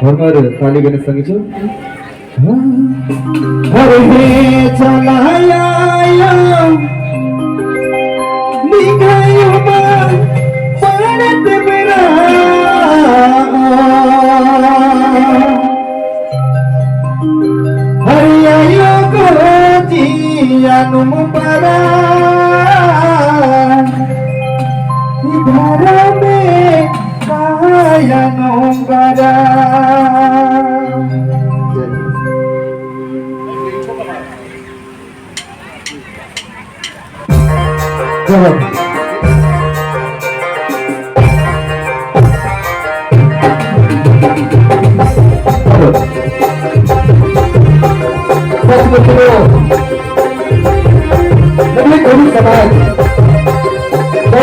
हमारे ताली गणेश संगीत हरे चलाया हरिया को जियानु परा घर में कायनु परा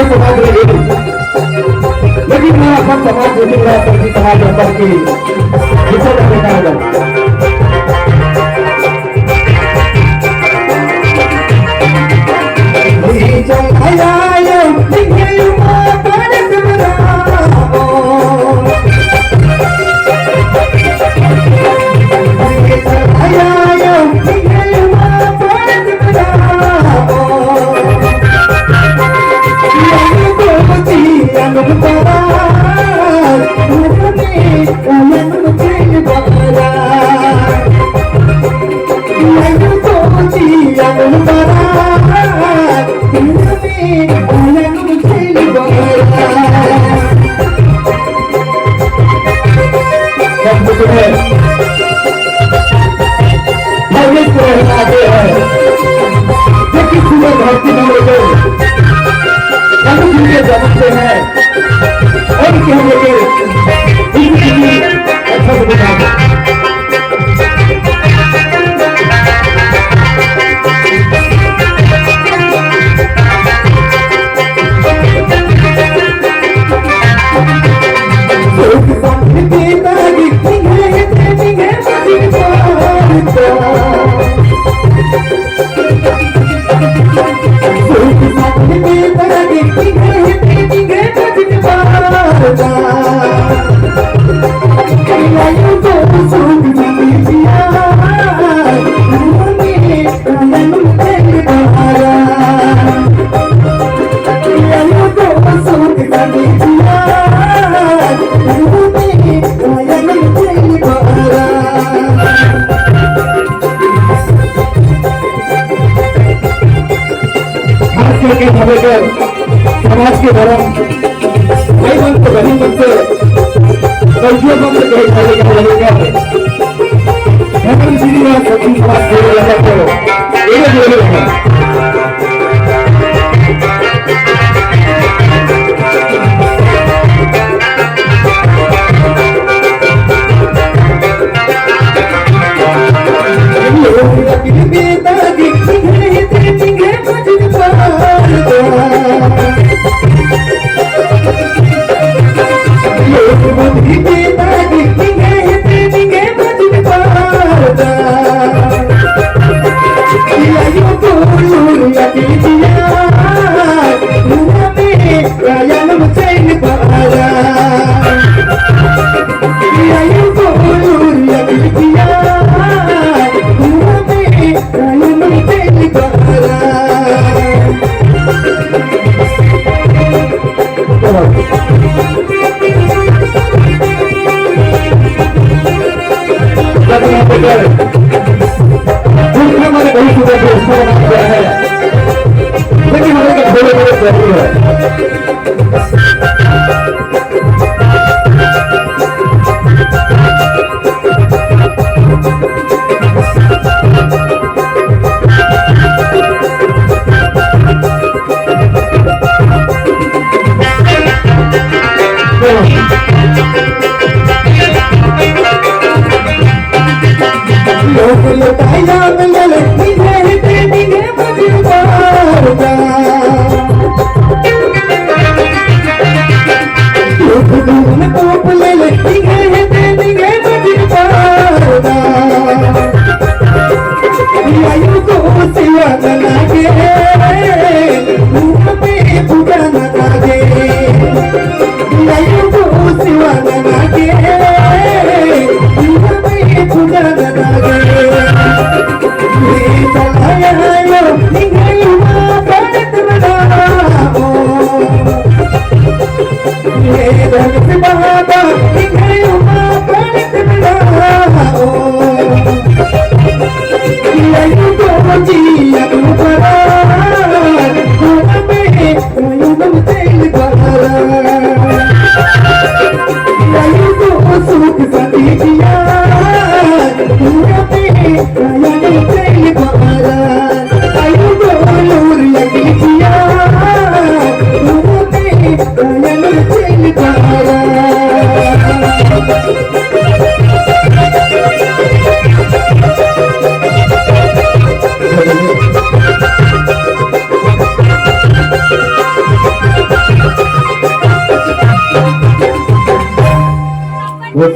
समाज लेकिन मैं अपन समाज समाज की समाज के धर्म भाई बन से बहन बन से कलयुग बन से कहीं खाने का लगेगा धर्म जीवन सभी समाज के लगा तो ये बोले हैं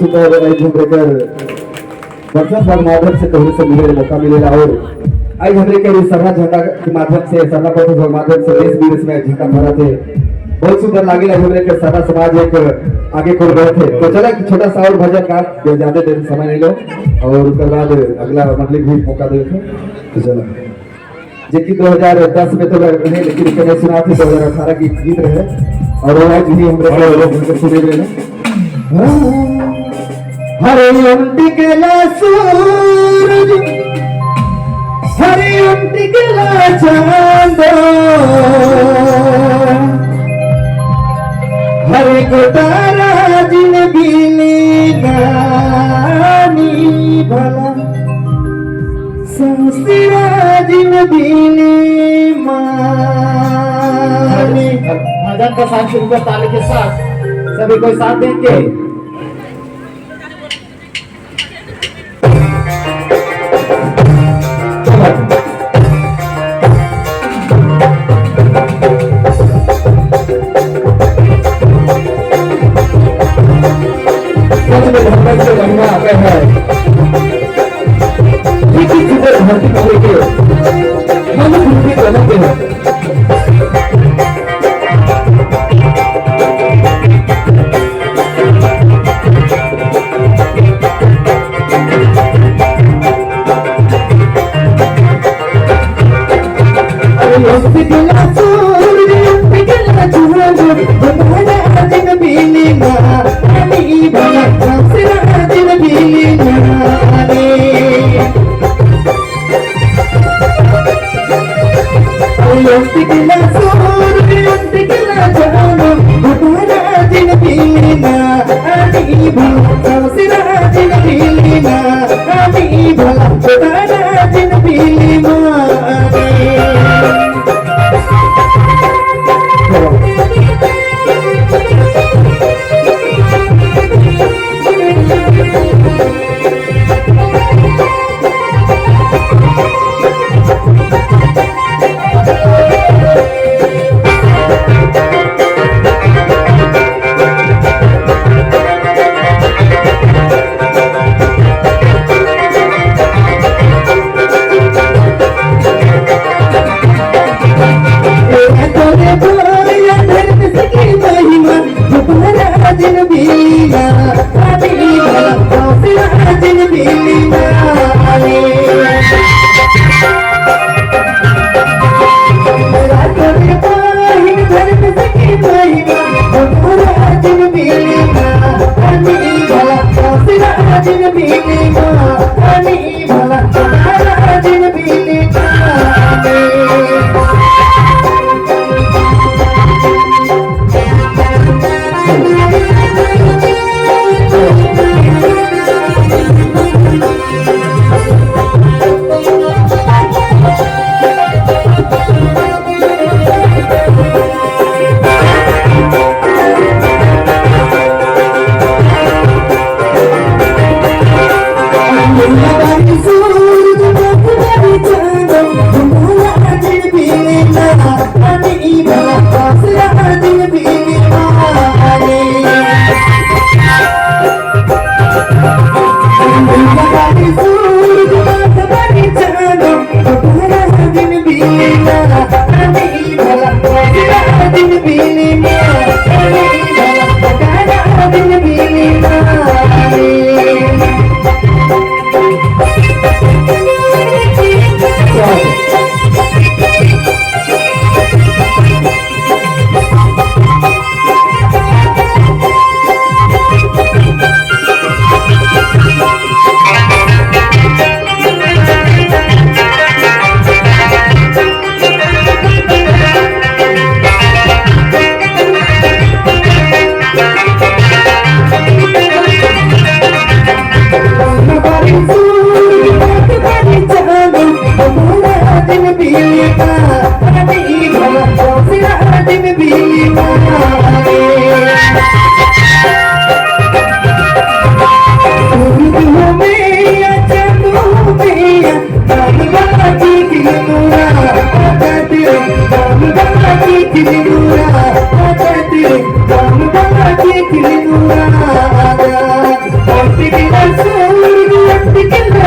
बहुत सुंदर वर्षा साल माध्यम से तोहरे से मिले मौका मिलेगा और आज हमरे के सरना झंडा के माध्यम से सरना पथ के माध्यम से देश विदेश में झंडा फहरा थे बहुत सुंदर लागे हमरे के सारा समाज एक आगे खोल रहे थे। तो चला कि छोटा सा और भजन का ज्यादा देर समय नहीं लो और उसके बाद अगला मतलब भी मौका दे तो चला जो कि 2010 में तो रहे लेकिन मैंने सुना थे 2018 की गीत रहे और आज भी हमरे सुने रहे हरे अंटिकला सूरज हरे अंटिकला चांद हरे को तारा जिन बिली गानी भला संसिरा जिन बिली मानी। भजन का साथ शुरू कर ताली के साथ सभी कोई साथ देंगे। महिमा आता है धरती को लेके हम पृथ्वी बनाते हैं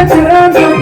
Jangan